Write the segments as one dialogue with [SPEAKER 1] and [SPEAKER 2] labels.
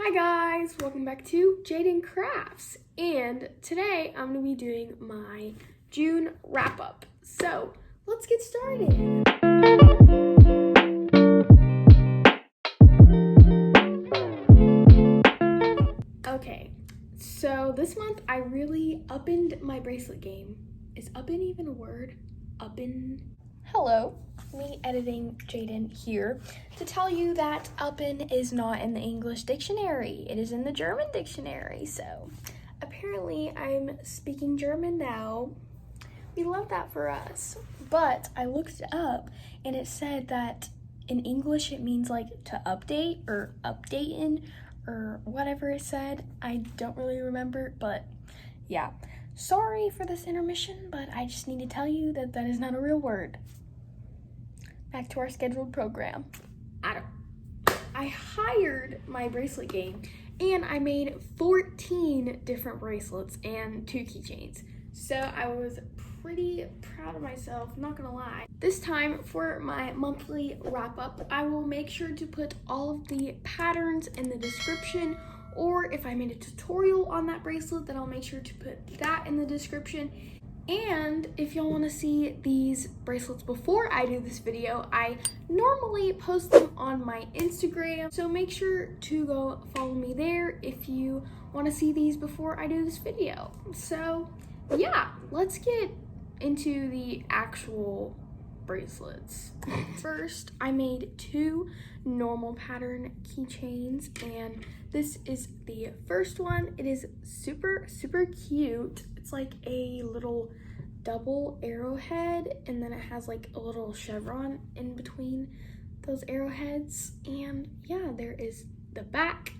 [SPEAKER 1] Hi guys, welcome back to Jaden Crafts, and today I'm going to be doing my June wrap-up. So let's get started. Okay, so this month I really uppin' my bracelet game. Is uppin' even a word? Uppin'? Hello, me editing Jaden here to tell you that uppin' is not in the English dictionary. It is in the German dictionary. So apparently I'm speaking German now. We love that for us. But I looked it up and it said that in English it means like to update or updating or whatever it said. I don't really remember, but yeah. Sorry for this intermission, but I just need to tell you that that is not a real word. Back to our scheduled program. I hired my bracelet game and I made 14 different bracelets and 2 keychains. So I was pretty proud of myself, not gonna lie. This time for my monthly wrap up, I will make sure to put all of the patterns in the description, or if I made a tutorial on that bracelet, then I'll make sure to put that in the description. And if y'all want to see these bracelets before I do this video, I normally post them on my Instagram. So make sure to go follow me there if you want to see these before I do this video. So yeah, let's get into the actual bracelets. First, I made 2 normal pattern keychains, and this is the first one. It is super cute. It's like a little double arrowhead, and then it has like a little chevron in between those arrowheads. And yeah, there is the back,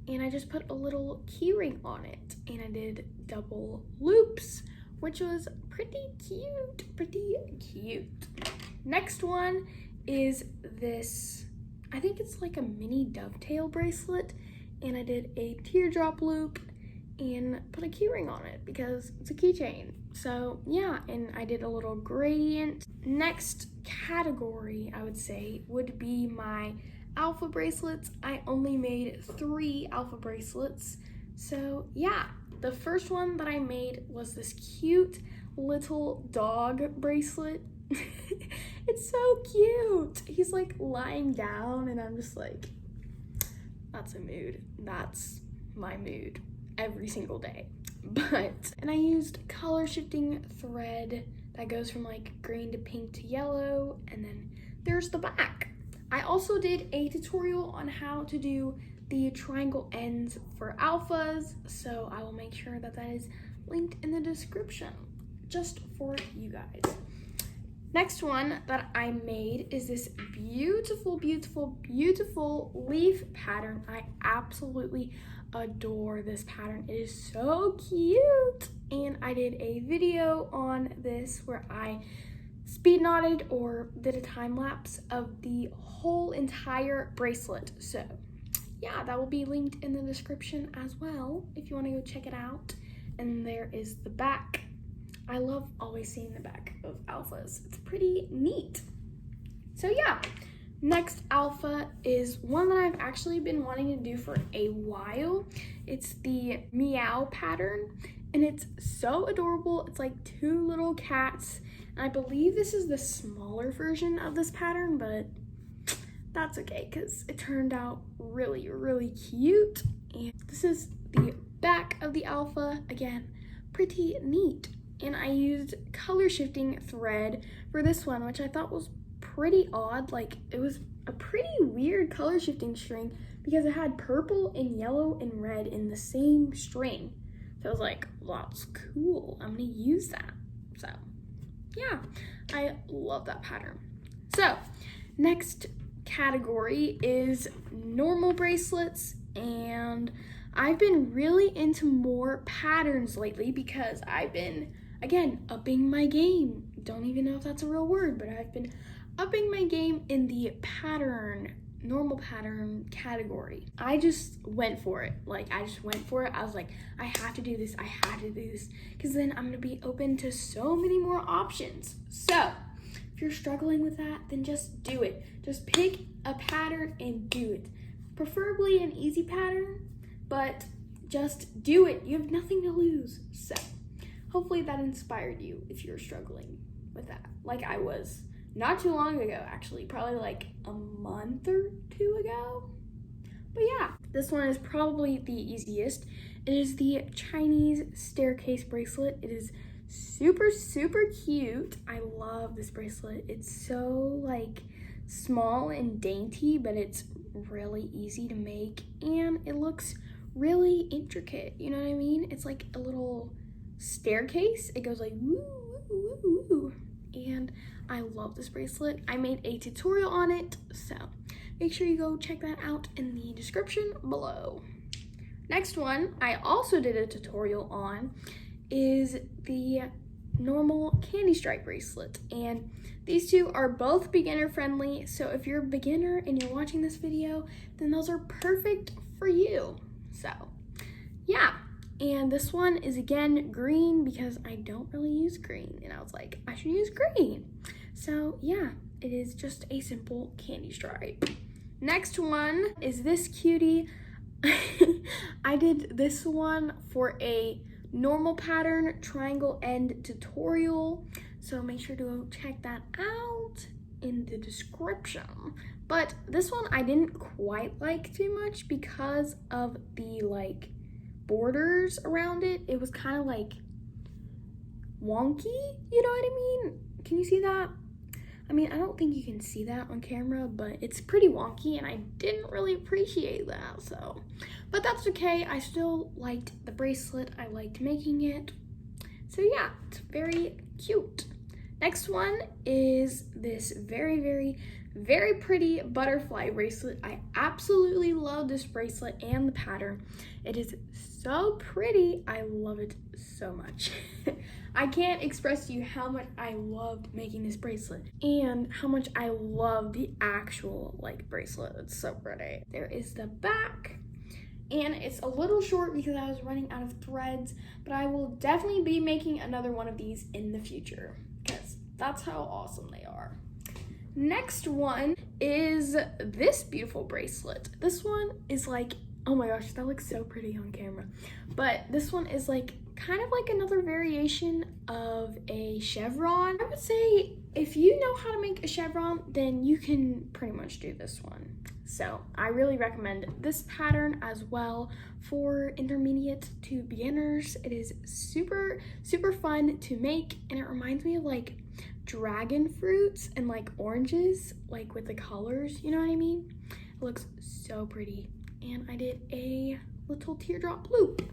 [SPEAKER 1] and I just put a little key ring on it, and I did double loops, which was pretty cute. Next one is this, I think it's like a mini dovetail bracelet, and I did a teardrop loop and put a key ring on it because it's a keychain. So yeah, and I did a little gradient. Next category, I would say, would be my alpha bracelets. I only made 3 alpha bracelets. So yeah, the first one that I made was this cute little dog bracelet. It's so cute. He's like lying down and I'm just like, that's a mood. That's my mood every single day. And I used color shifting thread that goes from like green to pink to yellow, and then there's the back. I also did a tutorial on how to do the triangle ends for alphas, so I will make sure that that is linked in the description just for you guys. Next one that I made is this beautiful leaf pattern. I absolutely adore this pattern. It is so cute. And I did a video on this where I speed knotted or did a time lapse of the whole entire bracelet. So yeah, that will be linked in the description as well if you want to go check it out. And there is the back. I love always seeing the back of alphas. It's pretty neat. So yeah, next alpha is one that I've actually been wanting to do for a while. It's the meow pattern, and it's so adorable. It's like 2 little cats, and I believe this is the smaller version of this pattern, but that's okay because it turned out really cute. And this is the back of the alpha. Again, pretty neat. And I used color shifting thread for this one, which I thought was pretty odd. Like, it was a pretty weird color shifting string because it had purple and yellow and red in the same string. So I was like, that's cool. I'm gonna use that. So yeah, I love that pattern. So next category is normal bracelets, and I've been really into more patterns lately because I've been, again, upping my game. Don't even know if that's a real word, but I've been upping my game in the normal pattern category. I just went for it. I was like, I have to do this, because then I'm gonna be open to so many more options. So if you're struggling with that, then just do it. Just pick a pattern and do it. preferably an easy pattern, but just do it. You have nothing to lose. So hopefully that inspired you if you're struggling with that, like I was not too long ago, actually, probably like a month or two ago. But yeah, this one is probably the easiest. It is the Chinese staircase bracelet. It is super, super cute. I love this bracelet. It's so like small and dainty, but it's really easy to make, and it looks really intricate. You know what I mean? It's like a little staircase. It goes like woo, woo, woo, woo. And I love this bracelet. I made a tutorial on it, so make sure you go check that out in the description below. Next one I also did a tutorial on is the normal candy stripe bracelet, and these two are both beginner friendly, so if you're a beginner and you're watching this video, then those are perfect for you. So yeah, and this one is again green because I don't really use green, and I was like, I should use green. So yeah, it is just a simple candy stripe. Next one is this cutie. I did this one for a normal pattern triangle end tutorial, so make sure to go check that out in the description. But this one I didn't quite like too much because of the like borders around it. It was kind of like wonky, you know what I mean? Can you see that? I mean, I don't think you can see that on camera, but it's pretty wonky, and I didn't really appreciate that, so. But that's okay, I still liked the bracelet, I liked making it. So yeah, it's very cute. Next one is this very, very, very pretty butterfly bracelet. I absolutely love this bracelet and the pattern. It is so pretty, I love it so much. I can't express to you how much I loved making this bracelet and how much I love the actual like bracelet. It's so pretty. There is the back, and it's a little short because I was running out of threads, but I will definitely be making another one of these in the future because that's how awesome they are. Next one is this beautiful bracelet. This one is like, oh my gosh, that looks so pretty on camera. But this one is like kind of like another variation of a chevron. I would say if you know how to make a chevron, then you can pretty much do this one. So I really recommend this pattern as well for intermediate to beginners. It is super, super fun to make, and it reminds me of like dragon fruits and like oranges, like with the colors, you know what I mean? It looks so pretty. And I did a little teardrop loop.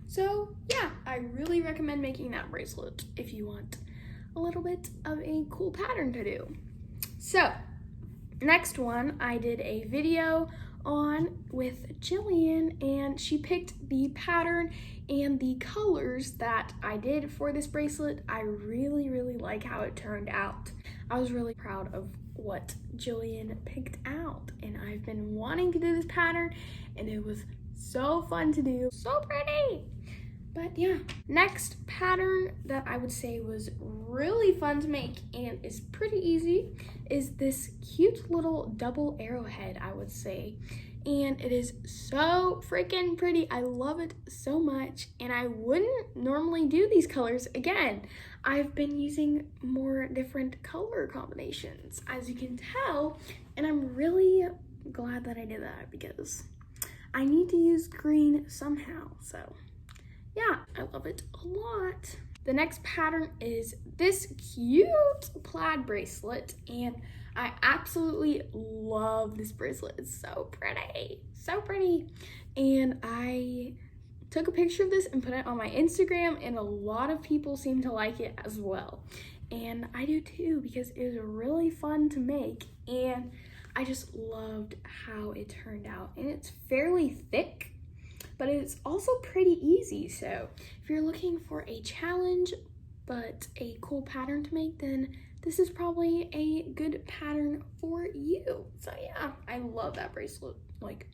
[SPEAKER 1] So yeah, I really recommend making that bracelet if you want a little bit of a cool pattern to do. So next one I did a video on with Jillian, and she picked the pattern and the colors that I did for this bracelet. I really, really like how it turned out. I was really proud of what Jillian picked out, and I've been wanting to do this pattern, and it was so fun to do. So pretty! But yeah, next pattern that I would say was really fun to make and is pretty easy is this cute little double arrowhead, I would say. And it is so freaking pretty. I love it so much, and I wouldn't normally do these colors again. I've been using more different color combinations, as you can tell, and I'm really glad that I did that because I need to use green somehow, so yeah, I love it a lot. The next pattern is this cute plaid bracelet, and I absolutely love this bracelet. It's so pretty, so pretty. And I took a picture of this and put it on my Instagram, and a lot of people seem to like it as well. And I do too, because it was really fun to make, and I just loved how it turned out. And it's fairly thick, but it's also pretty easy. So if you're looking for a challenge but a cool pattern to make, then this is probably a good pattern for you. So yeah, I love that bracelet, like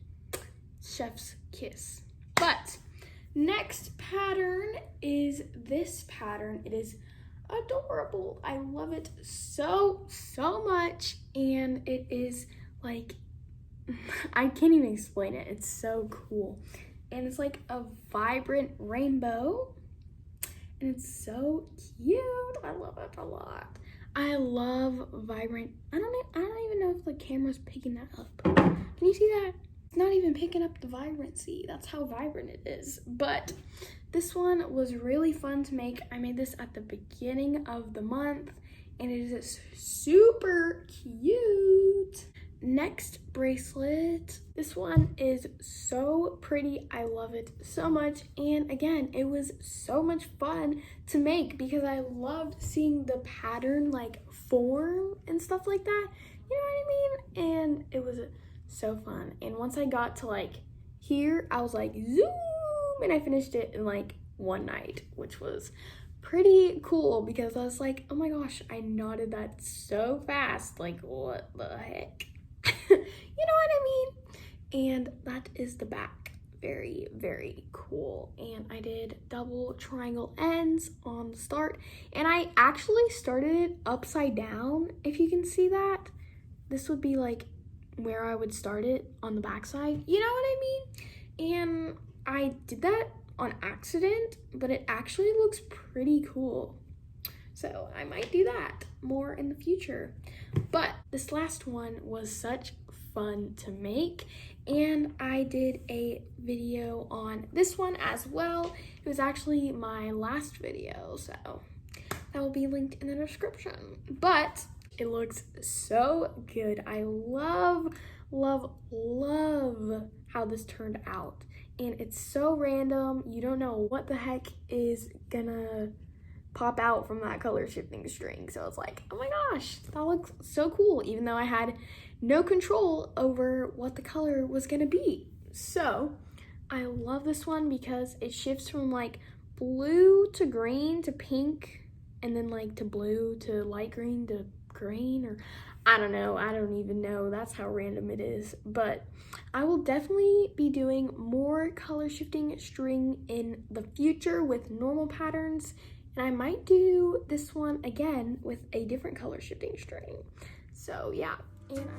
[SPEAKER 1] chef's kiss. But next pattern is this pattern. It is adorable. I love it so, so much. And it is like I can't even explain it. It's so cool. And it's like a vibrant rainbow. And it's so cute. I love it a lot. I love vibrant. I don't even know if the camera's picking that up. Can you see that? It's not even picking up the vibrancy. That's how vibrant it is. But this one was really fun to make. I made this at the beginning of the month, and it is super cute. Next bracelet. This one is so pretty. I love it so much. And again, it was so much fun to make because I loved seeing the pattern like form and stuff like that. You know what I mean? And it was so fun. And once I got to like here, I was like zoom, and I finished it in like one night, which was pretty cool because I was like, oh my gosh, I knotted that so fast. Like, what the heck? You know what I mean? And that is the back. Very, very cool. And I did double triangle ends on the start, and I actually started it upside down. If you can see that, this would be like where I would start it on the back side. You know what I mean? And I did that on accident, but it actually looks pretty cool. So I might do that more in the future. But this last one was such fun to make, and I did a video on this one as well. It was actually my last video, so that will be linked in the description. But it looks so good. I love, love, love how this turned out. And it's so random. You don't know what the heck is gonna pop out from that color shifting string. So it's like, oh my gosh, that looks so cool, even though I had no control over what the color was gonna be. So I love this one because it shifts from like blue to green to pink, and then like to blue to light green to green, or I don't know, I don't even know. That's how random it is. But I will definitely be doing more color shifting string in the future with normal patterns. And I might do this one again with a different color shifting string. So yeah, and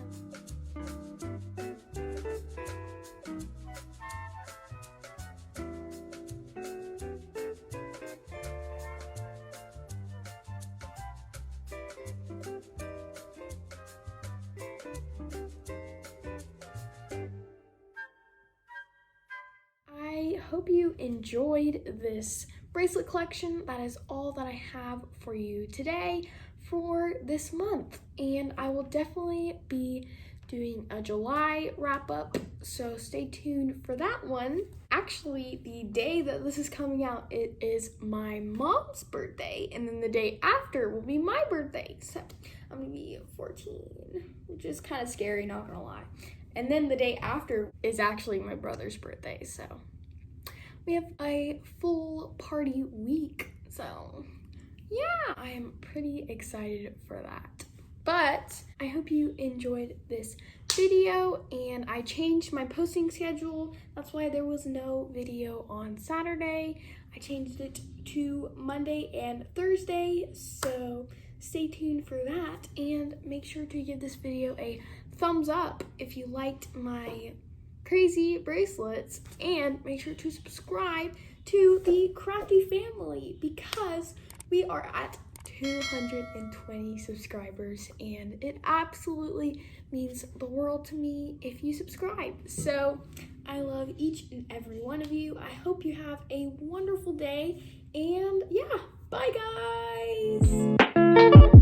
[SPEAKER 1] I hope you enjoyed this bracelet collection. That is all that I have for you today for this month, and I will definitely be doing a July wrap up, so stay tuned for that one. Actually, the day that this is coming out, it is my mom's birthday, and then the day after will be my birthday, so I'm gonna be 14, which is kind of scary, not gonna lie. And then the day after is actually my brother's birthday, so we have a full party week. So yeah, I am pretty excited for that. But I hope you enjoyed this video, and I changed my posting schedule. That's why there was no video on Saturday. I changed it to Monday and Thursday, so stay tuned for that, and make sure to give this video a thumbs up if you liked my crazy bracelets, and make sure to subscribe to the Crafty family because we are at 220 subscribers, and it absolutely means the world to me if you subscribe. So I love each and every one of you. I hope you have a wonderful day, and yeah, bye guys.